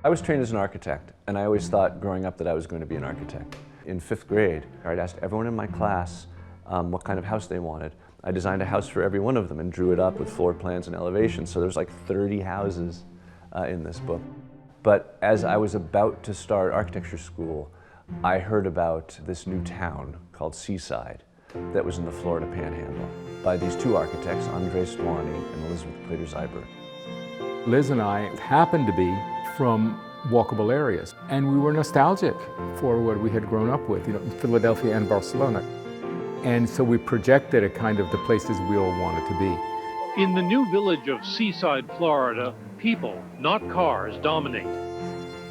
I was trained as an architect, and I always thought growing up that I was going to be an architect. In 5th grade, I'd asked everyone in my class what kind of house they wanted. I designed a house for every one of them and drew it up with floor plans and elevations, so there's like 30 houses in this book. But as I was about to start architecture school, I heard about this new town called Seaside that was in the Florida Panhandle by these two architects, Andres Dwani and Elizabeth Plater-Zyberg. Liz and I happened to be from walkable areas, and we were nostalgic for what we had grown up with, Philadelphia and Barcelona. And so we projected a kind of the places we all wanted to be. In the new village of Seaside, Florida, people, not cars, dominate.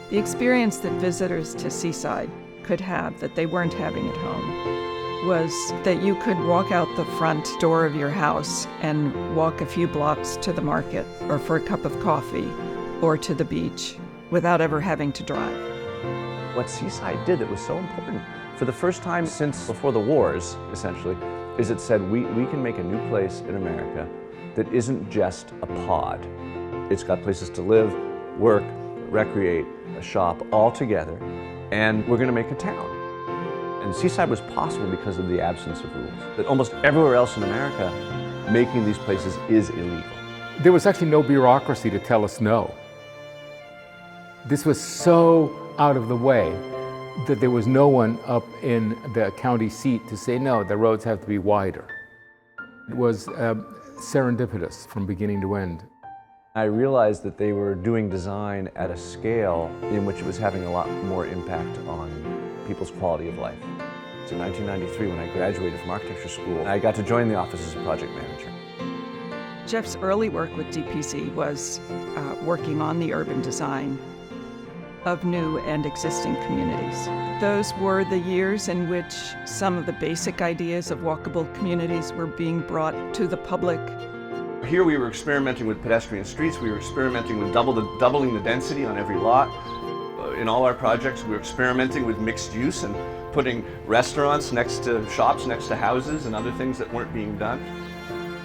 The experience that visitors to Seaside could have that they weren't having at home was that you could walk out the front door of your house and walk a few blocks to the market or for a cup of coffee or to the beach without ever having to drive. What Seaside did that was so important, for the first time since before the wars, essentially, is it said we can make a new place in America that isn't just a pod. It's got places to live, work, recreate, shop, all together, and we're going to make a town. And Seaside was possible because of the absence of rules. That almost everywhere else in America, making these places is illegal. There was actually no bureaucracy to tell us no. This was so out of the way that there was no one up in the county seat to say, no, the roads have to be wider. It was serendipitous from beginning to end. I realized that they were doing design at a scale in which it was having a lot more impact on people's quality of life. So in 1993, when I graduated from architecture school, I got to join the office as a project manager. Jeff's early work with DPZ was working on the urban design of new and existing communities. Those were the years in which some of the basic ideas of walkable communities were being brought to the public. Here we were experimenting with pedestrian streets, we were experimenting with doubling the density on every lot. In all our projects, we were experimenting with mixed use and putting restaurants next to shops, next to houses, and other things that weren't being done.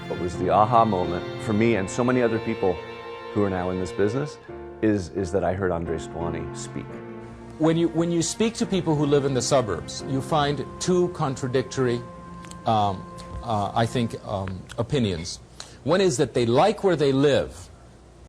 What was the aha moment for me and so many other people who are now in this business is that I heard Andres Dwani speak. When you speak to people who live in the suburbs, you find two contradictory, I think, opinions. One is that they like where they live,